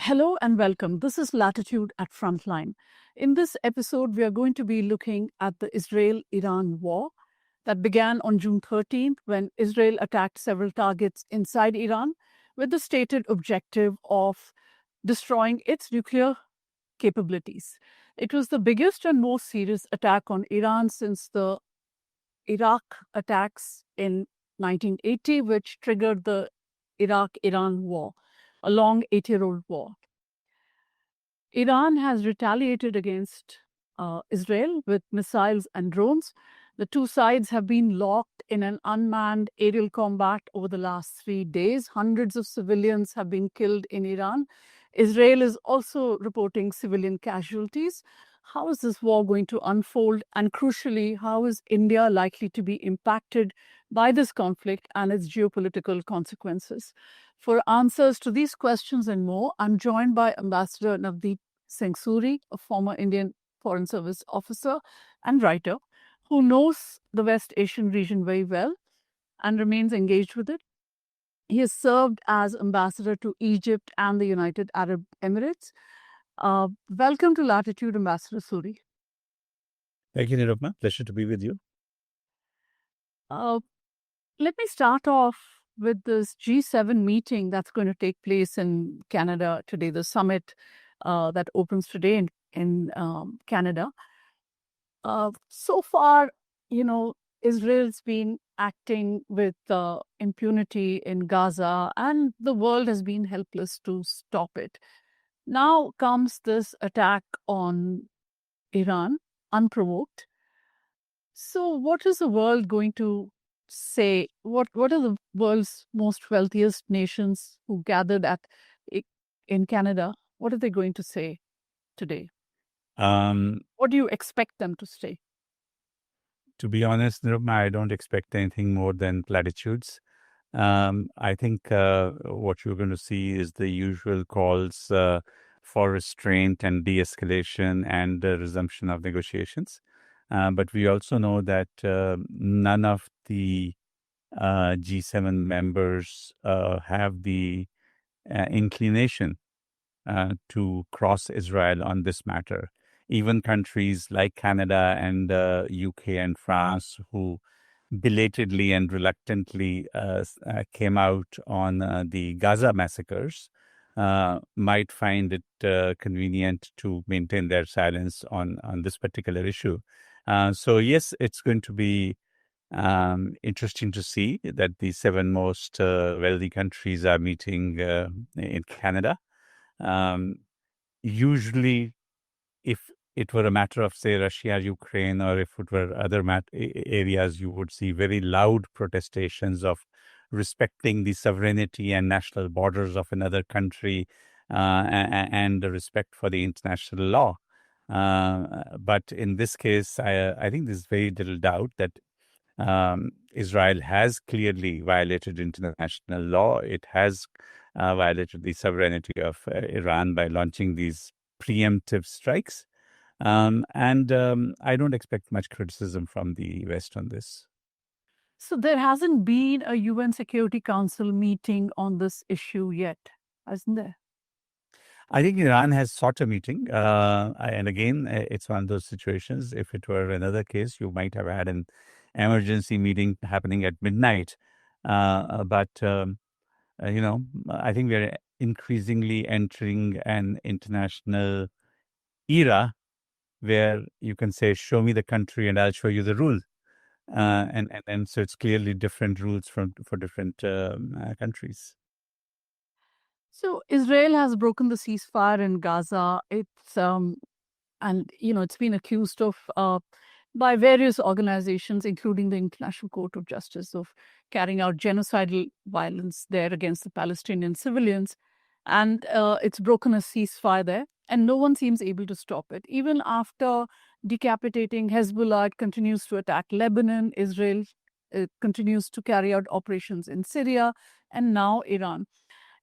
Hello and welcome. This is Latitude at Frontline. In this episode, we are going to be looking at the Israel Iran war that began on June 13th when Israel attacked several targets inside Iran with the stated objective of destroying its nuclear capabilities. It was the biggest and most serious attack on Iran since the Iraq attacks in 1980, which triggered the Iraq Iran war, a long 8-year-old war. Iran has retaliated against Israel with missiles and drones. The two sides have been locked in an unmanned aerial combat over the last 3 days. Hundreds of civilians have been killed in Iran. Israel is also reporting civilian casualties. How is this war going to unfold? And crucially, how is India likely to be impacted by this conflict and its geopolitical consequences? For answers to these questions and more, I'm joined by Ambassador Navdeep Suri, a former Indian Foreign Service officer and writer who knows the West Asian region very well and remains engaged with it. He has served as ambassador to Egypt and the United Arab Emirates. Welcome to Latitude, Ambassador Suri. Thank you, Nirupama. Pleasure to be with you. Let me start off with this G7 meeting that's going to take place in Canada today, the summit that opens today in Canada. So far, Israel's been acting with impunity in Gaza, and the world has been helpless to stop it. Now comes this attack on Iran, unprovoked. So what is the world going to say? What are the world's most wealthiest nations who gathered in Canada? What are they going to say today? What do you expect them to say? To be honest, Nirupama, I don't expect anything more than platitudes. I think what you're going to see is the usual calls for restraint and de-escalation and resumption of negotiations. But we also know that none of the G7 members have the inclination to cross Israel on this matter. Even countries like Canada and UK and France, who belatedly and reluctantly came out on the Gaza massacres, might find it convenient to maintain their silence on this particular issue. So yes, it's going to be interesting to see that the 7 most wealthy countries are meeting in Canada. Usually, if it were a matter of, say, Russia, Ukraine, or if it were other areas, you would see very loud protestations of respecting the sovereignty and national borders of another country and the respect for the international law. But in this case, I think there's very little doubt that Israel has clearly violated international law. It has violated the sovereignty of Iran by launching these preemptive strikes. And I don't expect much criticism from the West on this. So there hasn't been a UN Security Council meeting on this issue yet, hasn't there? I think Iran has sought a meeting. And again, it's one of those situations. If it were another case, you might have had an emergency meeting happening at midnight. But I think we're increasingly entering an international era where you can say, show me the country and I'll show you the rule. And so it's clearly different rules for different countries. So Israel has broken the ceasefire in Gaza. It's it's been accused of by various organizations, including the International Court of Justice, of carrying out genocidal violence there against the Palestinian civilians. And it's broken a ceasefire there, and no one seems able to stop it. Even after decapitating Hezbollah, it continues to attack Lebanon. Israel continues to carry out operations in Syria, and now Iran.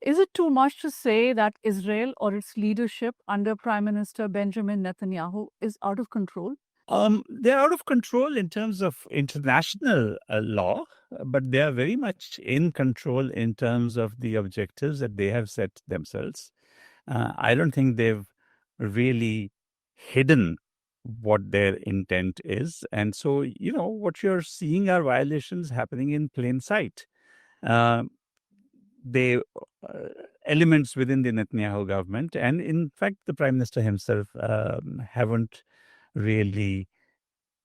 Is it too much to say that Israel or its leadership under Prime Minister Benjamin Netanyahu is out of control? They're out of control in terms of international law, but they are very much in control in terms of the objectives that they have set themselves. I don't think they've really hidden what their intent is. And so, what you're seeing are violations happening in plain sight. Uh, they elements within the Netanyahu government, and in fact, the prime minister himself haven't really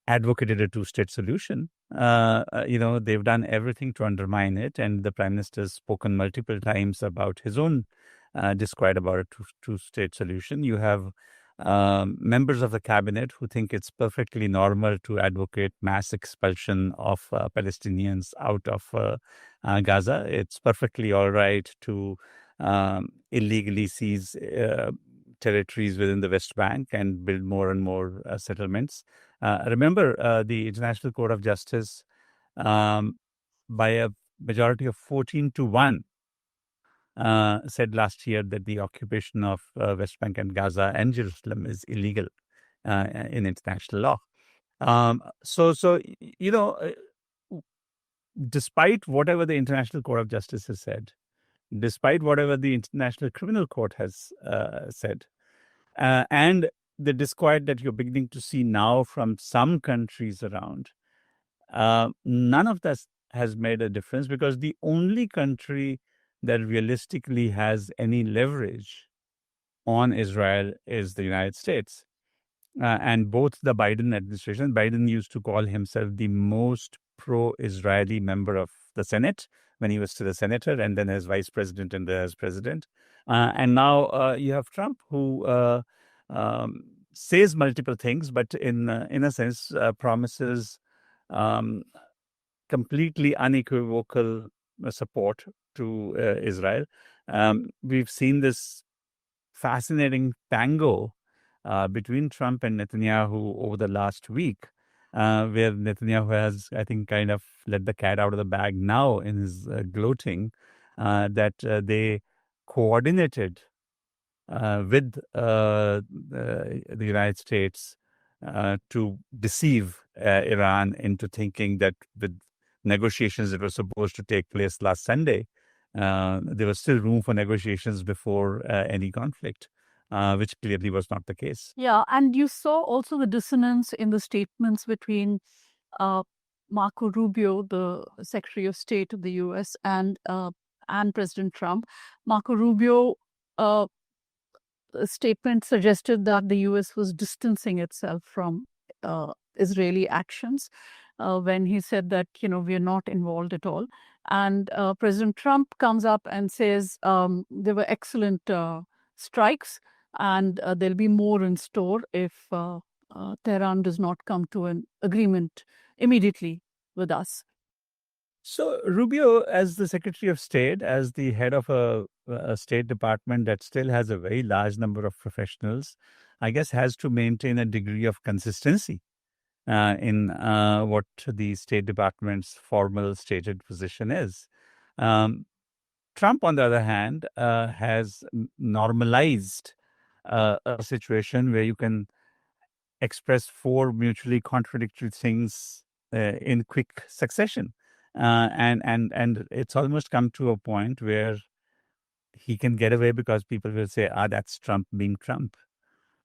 advocated a two-state solution. They've done everything to undermine it, and the prime minister's spoken multiple times about his own disquiet about a two-state solution. You have members of the cabinet who think it's perfectly normal to advocate mass expulsion of Palestinians out of Gaza. It's perfectly all right to illegally seize territories within the West Bank and build more and more settlements. Remember, the International Court of Justice, by a majority of 14-1, said last year that the occupation of West Bank and Gaza and Jerusalem is illegal in international law. Despite whatever the International Court of Justice has said, despite whatever the International Criminal Court has said, and the disquiet that you're beginning to see now from some countries around, none of this has made a difference, because the only country that realistically has any leverage on Israel is the United States. And both the Biden administration, Biden used to call himself the most pro-Israeli member of the Senate when he was still a senator, and then as vice president and then as president. And now you have Trump, who says multiple things, but in a sense promises completely unequivocal support to Israel. We've seen this fascinating tango between Trump and Netanyahu over the last week, where Netanyahu has, I think, kind of let the cat out of the bag now in his gloating that they coordinated with the United States to deceive Iran into thinking that with negotiations that were supposed to take place last Sunday, there was still room for negotiations before any conflict, which clearly was not the case. Yeah, and you saw also the dissonance in the statements between Marco Rubio, the Secretary of State of the U.S., and President Trump. Marco Rubio statement suggested that the U.S. was distancing itself from Israeli actions when he said that, we are not involved at all. And President Trump comes up and says there were excellent strikes, and there'll be more in store if Tehran does not come to an agreement immediately with us. So Rubio, as the Secretary of State, as the head of a State Department that still has a very large number of professionals, I guess has to maintain a degree of consistency in what the State Department's formal stated position is. Trump, on the other hand, has normalized a situation where you can express four mutually contradictory things in quick succession. And it's almost come to a point where he can get away because people will say, that's Trump being Trump.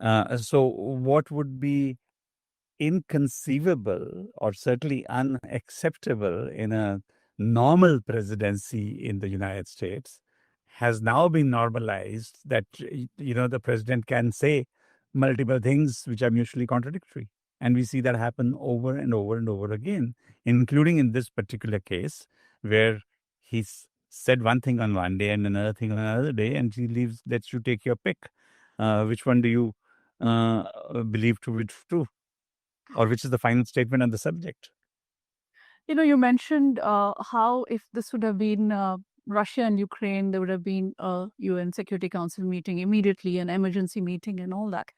So what would be inconceivable or certainly unacceptable in a normal presidency in the United States has now been normalized, that the president can say multiple things which are mutually contradictory. And we see that happen over and over and over again, including in this particular case, where he's said one thing on one day and another thing on another day, and he lets you take your pick. Which one do you believe to be true? Or which is the final statement on the subject? You mentioned how if this would have been Russia and Ukraine, there would have been a UN Security Council meeting immediately, an emergency meeting and all that.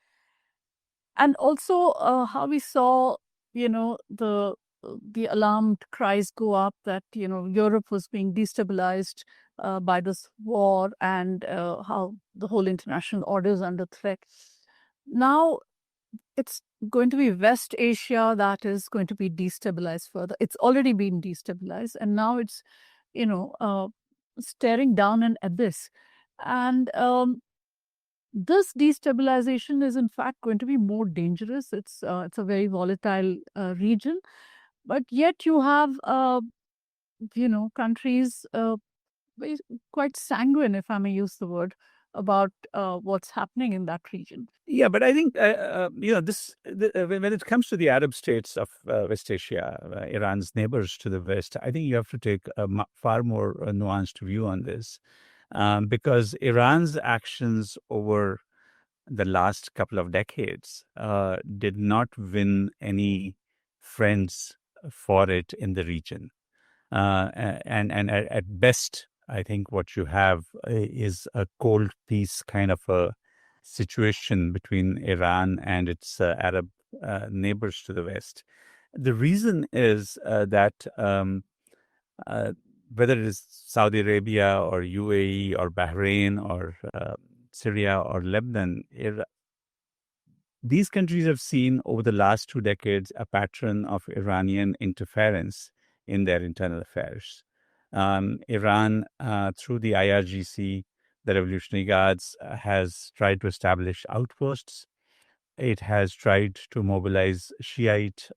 And also how we saw, the alarmed cries go up that, Europe was being destabilized by this war, and how the whole international order is under threat. Now, it's going to be West Asia that is going to be destabilized further. It's already been destabilized, and now it's, staring down an abyss. And this destabilization is in fact going to be more dangerous. It's a very volatile region, but yet you have countries very- quite sanguine, if I may use the word, about what's happening in that region. Yeah, but I think when it comes to the Arab states of West Asia, Iran's neighbors to the west, I think you have to take a far more nuanced view on this, because Iran's actions over the last couple of decades did not win any friends for it in the region. And at best, I think what you have is a cold peace kind of a situation between Iran and its Arab neighbors to the west. The reason is that uh, whether it is Saudi Arabia or UAE or Bahrain or Syria or Lebanon, these countries have seen over the last 2 decades a pattern of Iranian interference in their internal affairs. Iran, through the IRGC, the Revolutionary Guards, has tried to establish outposts. It has tried to mobilize Shiite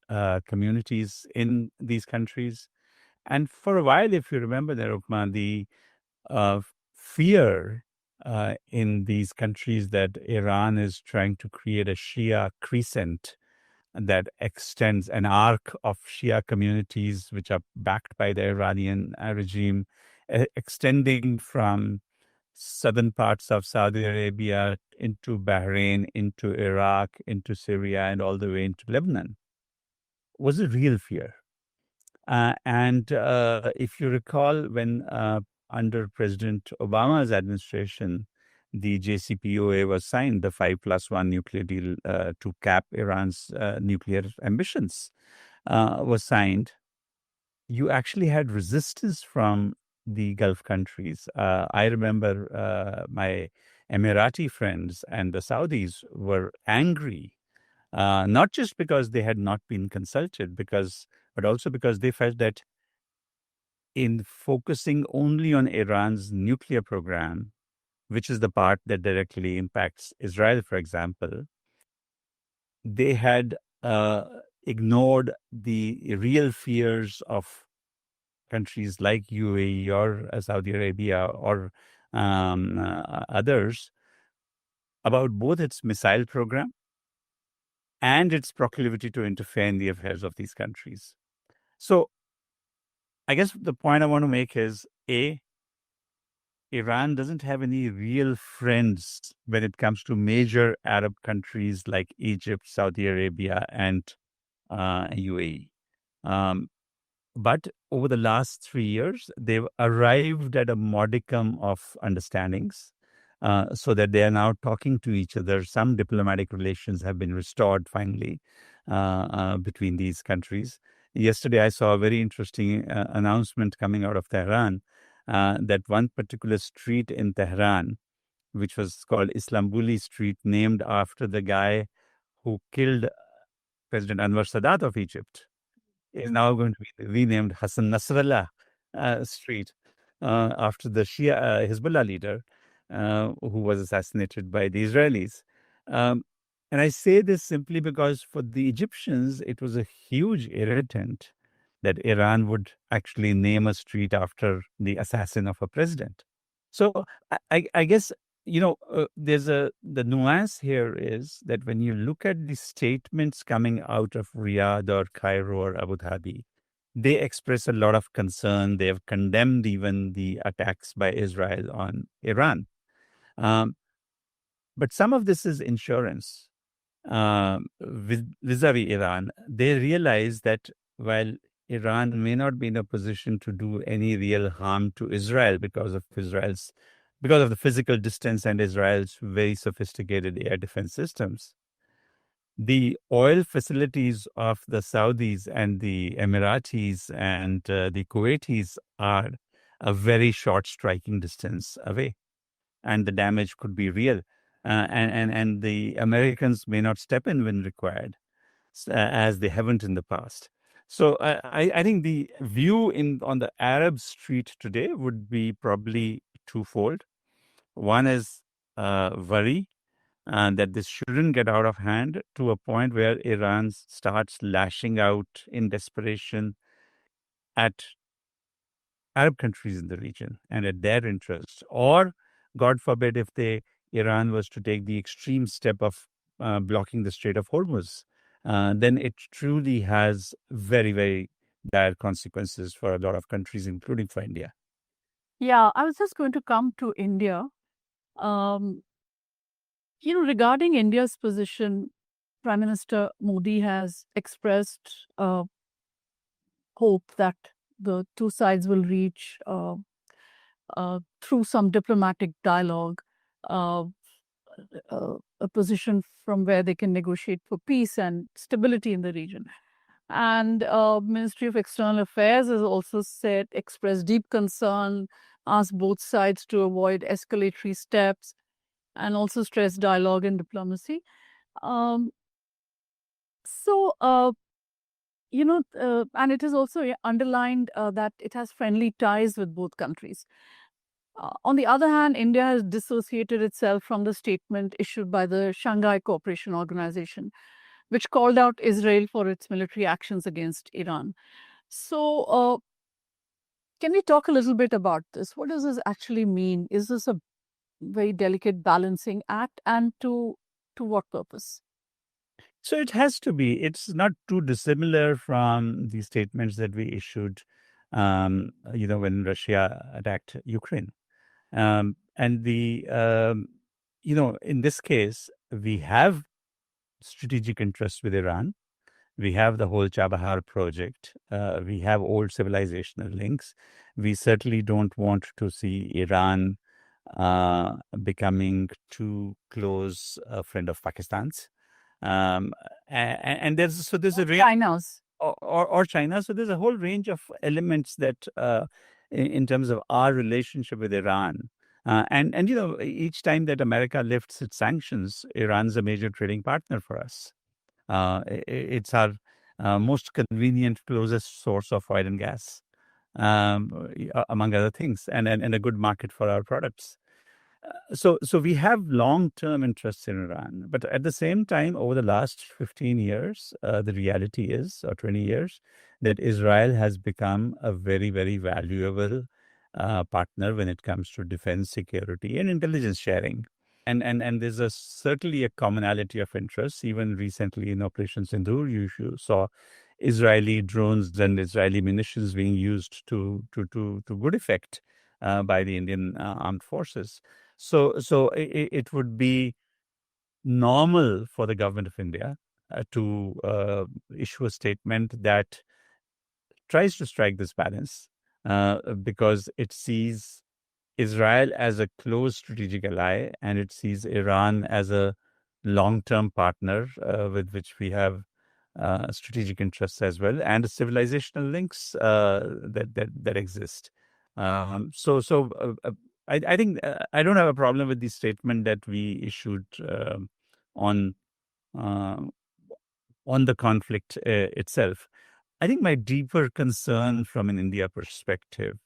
communities in these countries. And for a while, if you remember, Nirupama, the uh, fear in these countries that Iran is trying to create a Shia crescent that extends an arc of Shia communities which are backed by the Iranian regime, extending from southern parts of Saudi Arabia into Bahrain, into Iraq, into Syria, and all the way into Lebanon, was a real fear. And if you recall, when under President Obama's administration, the JCPOA was signed, the 5+1 nuclear deal to cap Iran's nuclear ambitions was signed, you actually had resistance from the Gulf countries. I remember my Emirati friends and the Saudis were angry, not just because they had not been consulted, but also because they felt that in focusing only on Iran's nuclear program, which is the part that directly impacts Israel, for example, they had ignored the real fears of countries like UAE or Saudi Arabia or others about both its missile program and its proclivity to interfere in the affairs of these countries. So I guess the point I want to make is, A, Iran doesn't have any real friends when it comes to major Arab countries like Egypt, Saudi Arabia, and UAE. Um, but over the last 3 years, they've arrived at a modicum of understandings so that they are now talking to each other. Some diplomatic relations have been restored finally between these countries. Yesterday, I saw a very interesting announcement coming out of Tehran that one particular street in Tehran, which was called Islambuli Street, named after the guy who killed President Anwar Sadat of Egypt, is now going to be renamed Hassan Nasrallah Street after the Shia Hezbollah leader who was assassinated by the Israelis. Um, and I say this simply because for the Egyptians, it was a huge irritant that Iran would actually name a street after the assassin of a president. So I guess, the nuance here is that when you look at the statements coming out of Riyadh or Cairo or Abu Dhabi, they express a lot of concern. They have condemned even the attacks by Israel on Iran. Um, but some of this is insurance vis-a-vis Iran. They realize that while Iran may not be in a position to do any real harm to Israel because of the physical distance and Israel's very sophisticated air defense systems, the oil facilities of the Saudis and the Emiratis and the Kuwaitis are a very short striking distance away, and the damage could be real. And the Americans may not step in when required, as they haven't in the past. So I think the view on the Arab street today would be probably twofold. One is worry that this shouldn't get out of hand to a point where Iran starts lashing out in desperation at Arab countries in the region and at their interests, or God forbid, if Iran was to take the extreme step of blocking the Strait of Hormuz, then it truly has very, very dire consequences for a lot of countries, including for India. Yeah, I was just going to come to India. Um, regarding India's position, Prime Minister Modi has expressed hope that the two sides will reach through some diplomatic dialogue uh, a position from where they can negotiate for peace and stability in the region. And Ministry of External Affairs has also said, expressed deep concern, asked both sides to avoid escalatory steps, and also stressed dialogue and diplomacy. Um, so, and it is also underlined that it has friendly ties with both countries. On the other hand, India has dissociated itself from the statement issued by the Shanghai Cooperation Organization, which called out Israel for its military actions against Iran. So, can we talk a little bit about this? What does this actually mean? Is this a very delicate balancing act, and to what purpose? So it has to be. It's not too dissimilar from the statements that we issued, when Russia attacked Ukraine. And in this case, we have strategic interests with Iran. We have the whole Chabahar project. We have old civilizational links. We certainly don't want to see Iran becoming too close a friend of Pakistan's. And there's a China's. or China. So there's a whole range of elements that in terms of our relationship with Iran. And each time that America lifts its sanctions, Iran's a major trading partner for us. It's our most convenient, closest source of oil and gas, among other things, and a good market for our products. So we have long-term interests in Iran, but at the same time, over the last 15 years, the reality is, or 20 years, that Israel has become a very, very valuable partner when it comes to defense, security, and intelligence sharing. And there's certainly a commonality of interests. Even recently in Operation Sindoor, you saw Israeli drones and Israeli munitions being used to good effect by the Indian armed forces. So it would be normal for the government of India to issue a statement that tries to strike this balance because it sees Israel as a close strategic ally, and it sees Iran as a long-term partner with which we have strategic interests as well, and civilizational links that exist. So I think I don't have a problem with the statement that we issued on uh, on the conflict itself. I think my deeper concern from an India perspective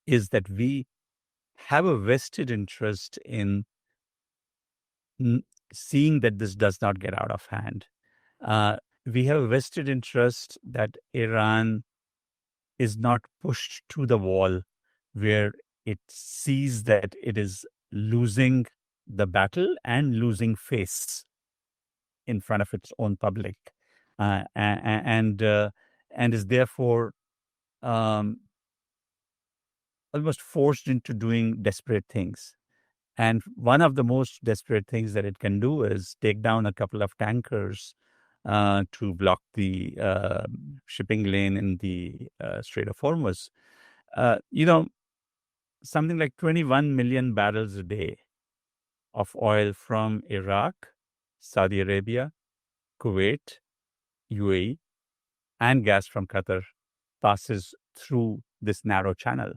is that we have a vested interest in seeing that this does not get out of hand. We have a vested interest that Iran is not pushed to the wall where it sees that it is losing the battle and losing face in front of its own public, and is therefore um, almost forced into doing desperate things. And one of the most desperate things that it can do is take down a couple of tankers to block the shipping lane in the Strait of Hormuz. Uh, you know, Something like 21 million barrels a day of oil from Iraq, Saudi Arabia, Kuwait, UAE, and gas from Qatar passes through this narrow channel.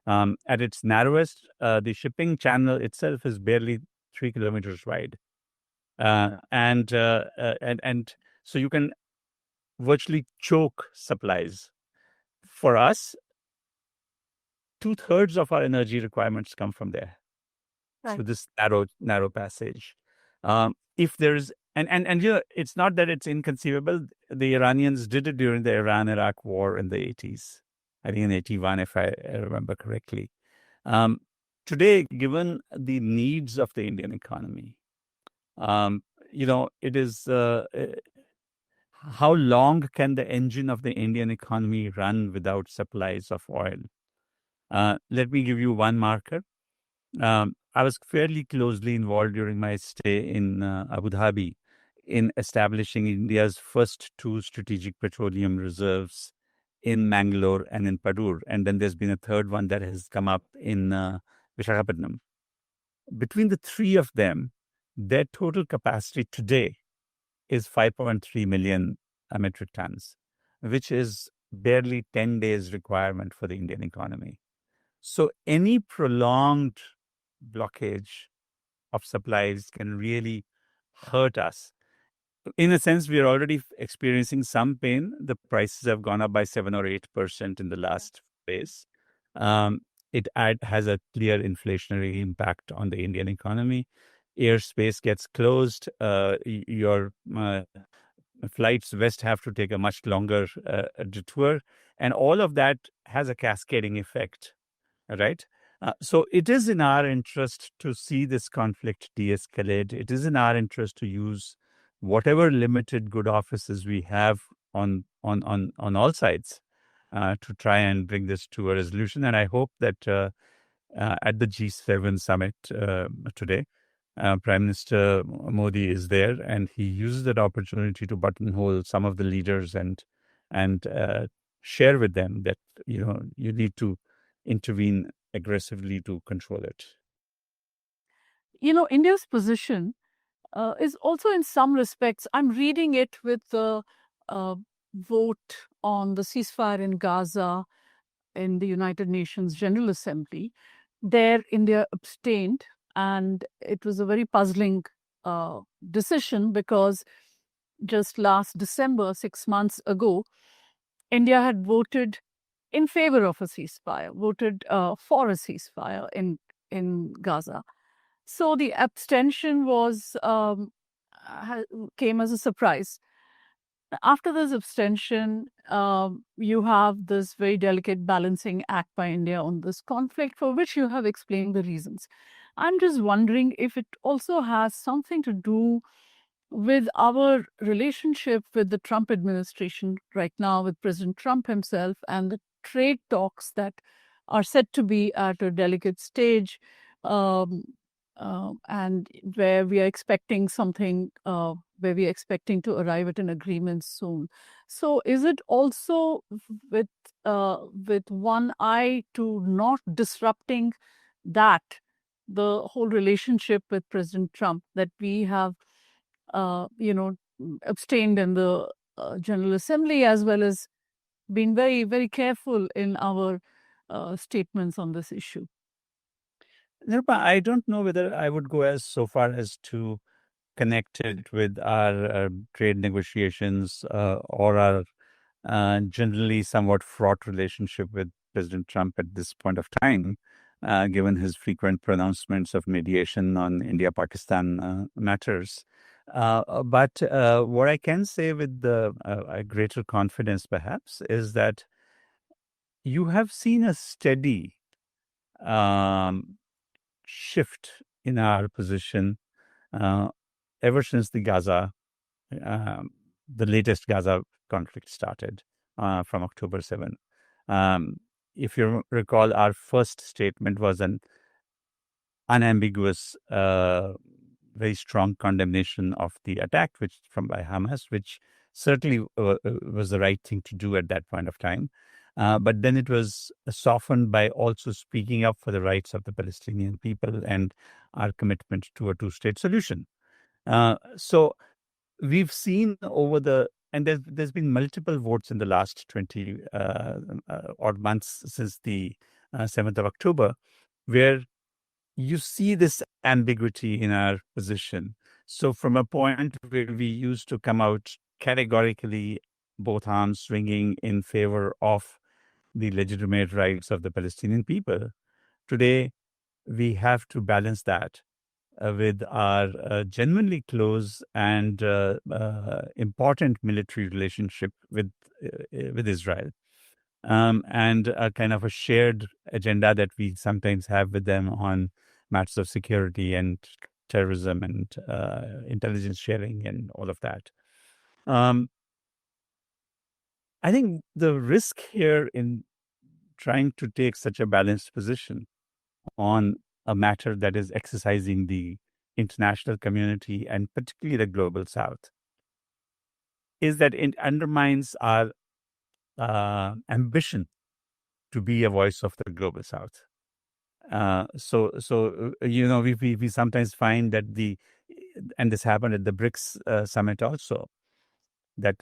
At its narrowest, the shipping channel itself is barely 3 kilometers wide. And so you can virtually choke supplies. For us, 2/3 of our energy requirements come from there. Right. Through this narrow passage. If there's and it's not that it's inconceivable. The Iranians did it during the Iran-Iraq war in the 80s. I think in 81, if I remember correctly. Um, Today, given the needs of the Indian economy, um, it is how long can the engine of the Indian economy run without supplies of oil? Let me give you one marker. I was fairly closely involved during my stay in Abu Dhabi in establishing India's first two strategic petroleum reserves in Mangalore and in Padur. And then there's been a third one that has come up in Visakhapatnam. Between the three of them, their total capacity today is 5.3 million metric tons, which is barely 10 days requirement for the Indian economy. So any prolonged blockage of supplies can really hurt us. In a sense, we are already experiencing some pain. The prices have gone up by 7 or 8% in the last phase. Um, has a clear inflationary impact on the Indian economy. Airspace gets closed. Your flights west have to take a much longer detour, and all of that has a cascading effect, right? So it is in our interest to see this conflict de-escalate. It is in our interest to use whatever limited good offices we have on all sides to try and bring this to a resolution. And I hope that at the G7 summit today, Prime Minister Modi is there, and he uses that opportunity to buttonhole some of the leaders and share with them that you need to intervene aggressively to control it. India's position is also, in some respects, I'm reading it with the vote on the ceasefire in Gaza in the United Nations General Assembly. There, India abstained, and it was a very puzzling decision because just last December, 6 months ago, India had voted in favor of a ceasefire, voted for a ceasefire in Gaza. So the abstention came as a surprise. After this abstention, you have this very delicate balancing act by India on this conflict, for which you have explained the reasons. I'm just wondering if it also has something to do with our relationship with the Trump administration right now, with President Trump himself, and the trade talks that are said to be at a delicate stage, um, and where we are expecting something, where we are expecting to arrive at an agreement soon. So, is it also with with one eye to not disrupting that the whole relationship with President Trump, that we have abstained in the General Assembly, as well as been very, very careful in our statements on this issue? Nirupa, I don't know whether I would go as so far as to connect it with our trade negotiations or our generally somewhat fraught relationship with President Trump at this point of time, given his frequent pronouncements of mediation on India-Pakistan matters. But what I can say with a greater confidence, perhaps, is that you have seen a steady um, shift in our position uh, ever since um, the latest Gaza conflict started from October 7. Um, if you recall, our first statement was an unambiguous, very strong condemnation of the attack, which from by Hamas, which certainly was the right thing to do at that point of time. But then it was softened by also speaking up for the rights of the Palestinian people and our commitment to a two-state solution. So we've seen and there's been multiple votes in the last 20 odd months since the 7th of October, where you see this ambiguity in our position. So from a point where we used to come out categorically, both arms swinging in favor of the legitimate rights of the Palestinian people, today we have to balance that with our genuinely close and important military relationship with Israel, and a kind of a shared agenda that we sometimes have with them on matters of security and terrorism and intelligence sharing and all of that. Um, I think the risk here in trying to take such a balanced position on a matter that is exercising the international community and particularly the global south is that it undermines our ambition to be a voice of the global south. We sometimes find that and this happened at the BRICS summit also, that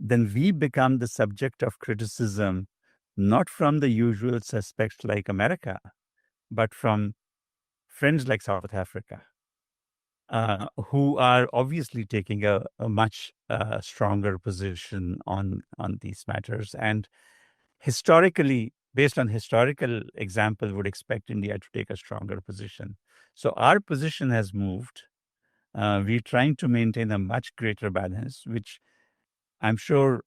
then we become the subject of criticism, not from the usual suspects like America, but from friends like South Africa, who are obviously taking a much stronger position on these matters. And historically, based on historical example, would expect India to take a stronger position. So our position has moved. We're trying to maintain a much greater balance, which I'm sure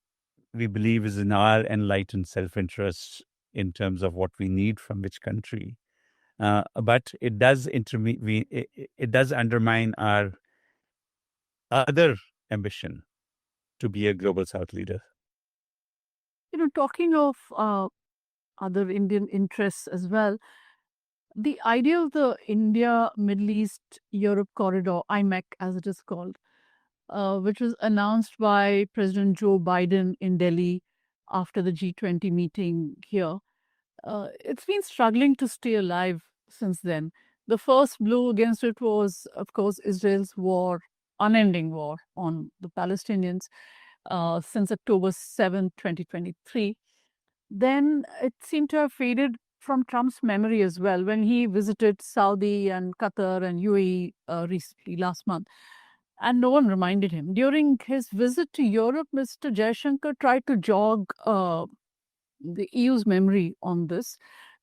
we believe is in our enlightened self-interest in terms of what we need from which country. But it does it does undermine our other ambition to be a global South leader. Talking of other Indian interests as well, the idea of the India, Middle East, Europe corridor, IMEC as it is called, which was announced by President Joe Biden in Delhi after the G20 meeting here, it's been struggling to stay alive since then. The first blow against it was, of course, Israel's unending war on the Palestinians since October 7, 2023. Then it seemed to have faded from Trump's memory as well when he visited Saudi and Qatar and UAE recently last month. And no one reminded him. During his visit to Europe, Mr. Jaishankar tried to jog the EU's memory on this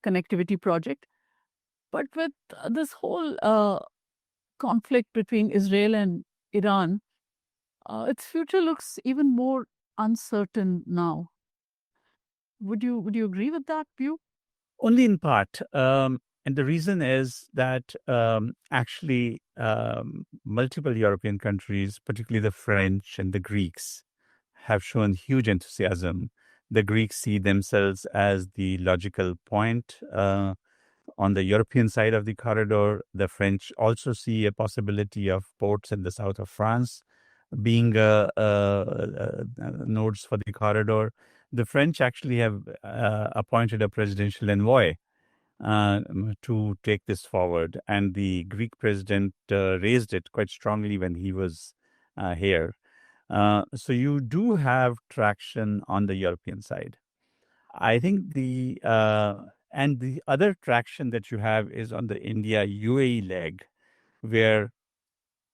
connectivity project. But with this whole conflict between Israel and Iran, its future looks even more uncertain now. Would you agree with that view? Only in part. And the reason is that actually multiple European countries, particularly the French and the Greeks, have shown huge enthusiasm. The Greeks see themselves as the logical point on the European side of the corridor. The French also see a possibility of ports in the south of France being nodes for the corridor. The French actually have appointed a presidential envoy to take this forward. And the Greek president raised it quite strongly when he was here. So you do have traction on the European side. I think the other traction that you have is on the India UAE leg, where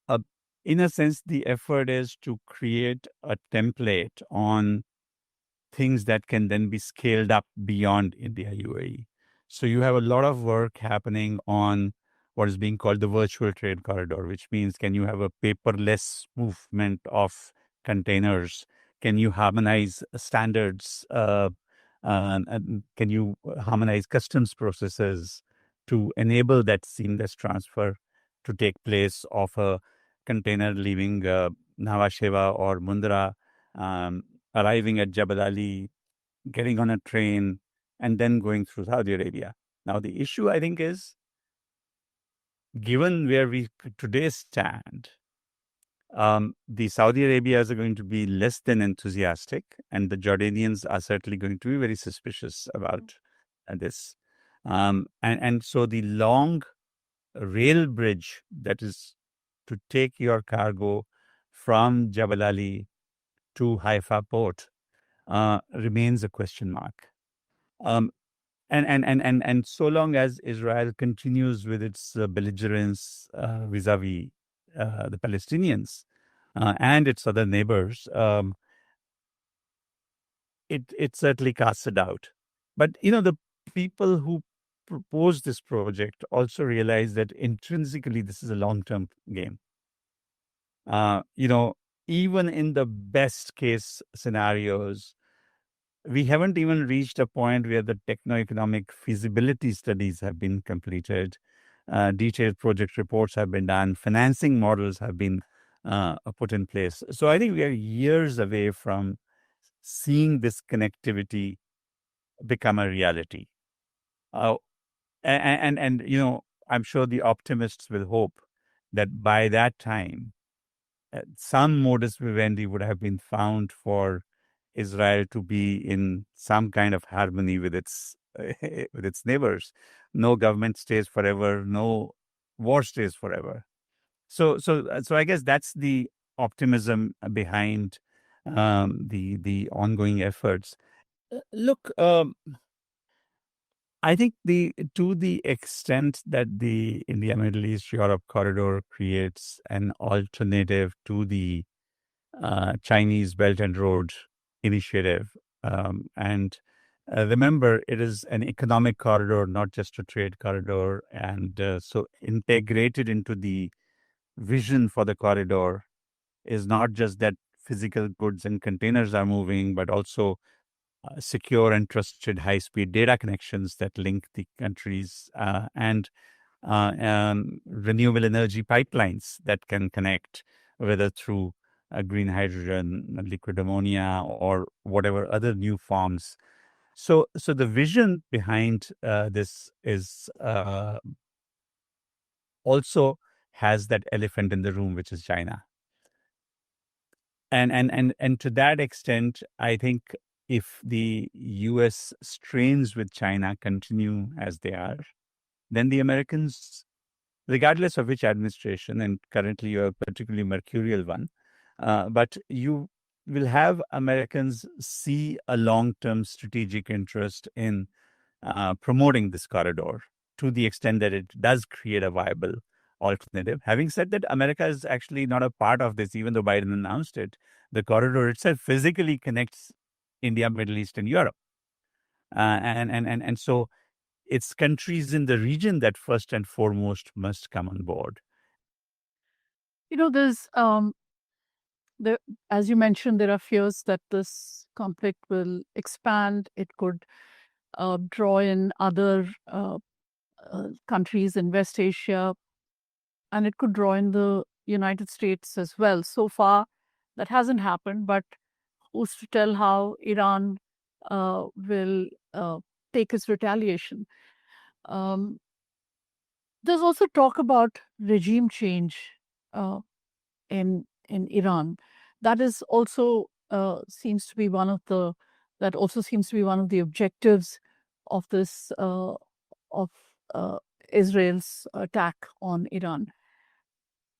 uh, in a sense the effort is to create a template on things that can then be scaled up beyond India UAE. So you have a lot of work happening on what is being called the virtual trade corridor, which means can you have a paperless movement of containers? Can you harmonize standards? And can you harmonize customs processes to enable that seamless transfer to take place of a container leaving Nhava Sheva or Mundra, arriving at Jabal Ali, getting on a train, and then going through Saudi Arabia. Now, the issue, I think, is given where we today stand, the Saudi Arabias are going to be less than enthusiastic, and the Jordanians are certainly going to be very suspicious about this. And so the long rail bridge that is to take your cargo from Jabal Ali to Haifa port remains a question mark. Um, and so long as Israel continues with its belligerence vis-a-vis the Palestinians and its other neighbors, it certainly casts a doubt. But the people who proposed this project also realized that intrinsically this is a long-term game. You know, even in the best case scenarios, we haven't even reached a point where the techno-economic feasibility studies have been completed. Detailed project reports have been done. Financing models have been put in place. So I think we are years away from seeing this connectivity become a reality. Uh, and you know, I'm sure the optimists will hope that by that time, some modus vivendi would have been found for Israel to be in some kind of harmony with its with its neighbors. No government stays forever. No war stays forever. So I guess that's the optimism behind the ongoing efforts. Look, I think the extent that the India Middle East Europe corridor creates an alternative to the Chinese Belt and Road Initiative. And remember, it is an economic corridor, not just a trade corridor. And so integrated into the vision for the corridor is not just that physical goods and containers are moving, but also secure and trusted high-speed data connections that link the countries and renewable energy pipelines that can connect, whether through green hydrogen, liquid ammonia, or whatever other new forms. So the vision behind this is also has that elephant in the room, which is China. And to that extent, I think if the U.S. strains with China continue as they are, then the Americans, regardless of which administration, and currently you're a particularly mercurial one, but you will have Americans see a long-term strategic interest in promoting this corridor to the extent that it does create a viable alternative. Having said that, America is actually not a part of this, even though Biden announced it. The corridor itself physically connects India, Middle East, and Europe. And so it's countries in the region that first and foremost must come on board. You know, there, as you mentioned, there are fears that this conflict will expand. It could draw in other countries in West Asia, and it could draw in the United States as well. So far, that hasn't happened, but who's to tell how Iran will take its retaliation? Um, there's also talk about regime change uh, in Iran. That is also seems to be one of the that also seems to be one of the objectives of this of uh, Israel's attack on Iran.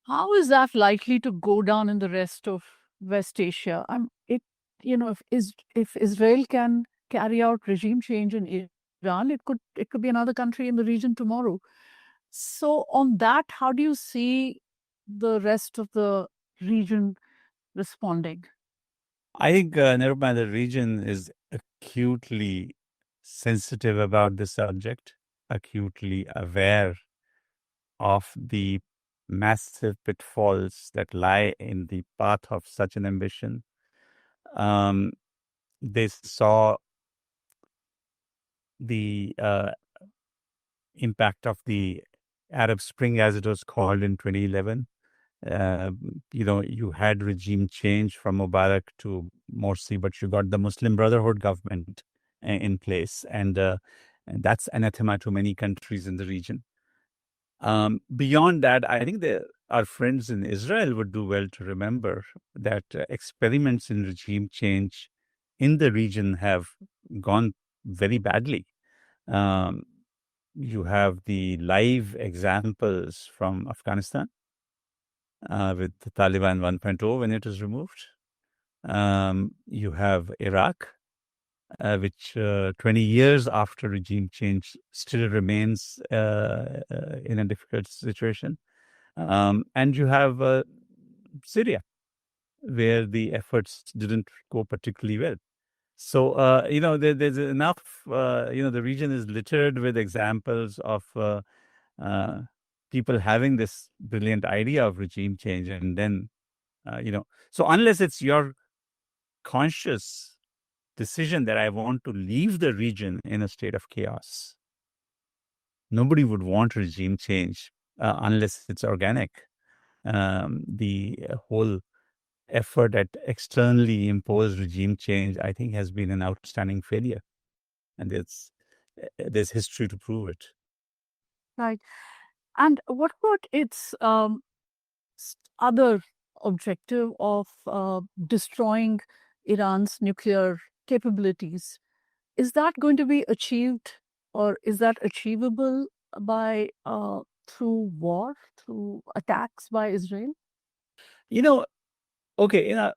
How is that likely to go down in the rest of West Asia? It you know if Israel can carry out regime change in Iran, it could be another country in the region tomorrow. So on that, how do you see the rest of the region responding? I think, Nirupama, the region is acutely sensitive about this subject, acutely aware of the massive pitfalls that lie in the path of such an ambition. They saw the impact of the Arab Spring, as it was called in 2011. You had regime change from Mubarak to Morsi, but you got the Muslim Brotherhood government in place, and that's anathema to many countries in the region. Beyond that, I think our friends in Israel would do well to remember that experiments in regime change in the region have gone very badly. Um, you have the live examples from Afghanistan with the Taliban 1.0 when it was removed. You have Iraq, which 20 years after regime change still remains in a difficult situation. And you have Syria, where the efforts didn't go particularly well. So, there's enough, the region is littered with examples of uh, people having this brilliant idea of regime change. And then, so unless it's your conscious decision that I want to leave the region in a state of chaos, nobody would want regime change unless it's organic. The whole effort at externally imposed regime change, I think, has been an outstanding failure. And there's history to prove it. Right. And what about its other objective of destroying Iran's nuclear capabilities? Is that going to be achieved, or is that achievable by through war, through attacks by Israel? Okay, in a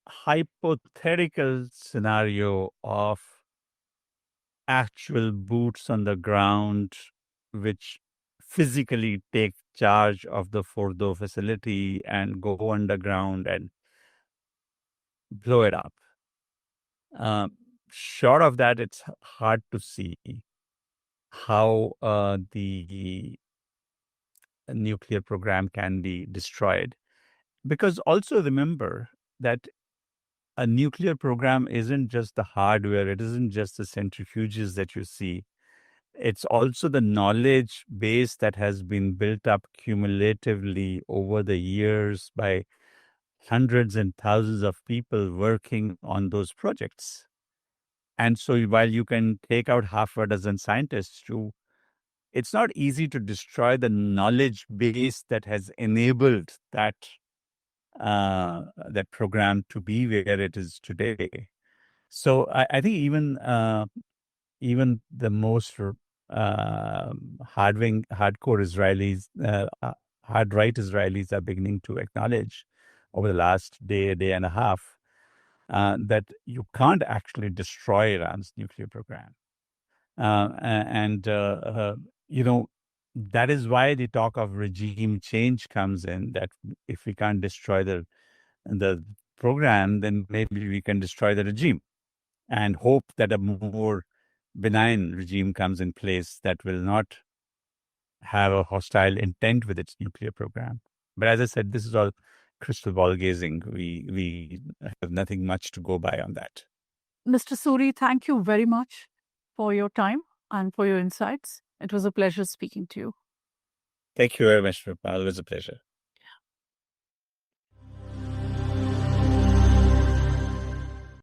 hypothetical scenario of actual boots on the ground, which physically take charge of the Fordo facility and go underground and blow it up. Short of that, it's hard to see how the nuclear program can be destroyed. Because also remember that a nuclear program isn't just the hardware, it isn't just the centrifuges that you see. It's also the knowledge base that has been built up cumulatively over the years by hundreds and thousands of people working on those projects. And so while you can take out half a dozen scientists, it's not easy to destroy the knowledge base that has enabled that program to be where it is today. So I think even the most hardcore Israelis, hard right Israelis, are beginning to acknowledge over the last day and a half that you can't actually destroy Iran's nuclear program, and that is why the talk of regime change comes in. That if we can't destroy the program, then maybe we can destroy the regime and hope that a more benign regime comes in place that will not have a hostile intent with its nuclear program. But as I said, this is all crystal ball gazing. We have nothing much to go by on that. Mr. Suri, thank you very much for your time and for your insights. It was a pleasure speaking to you. Thank you very much, Nirupama. It was a pleasure.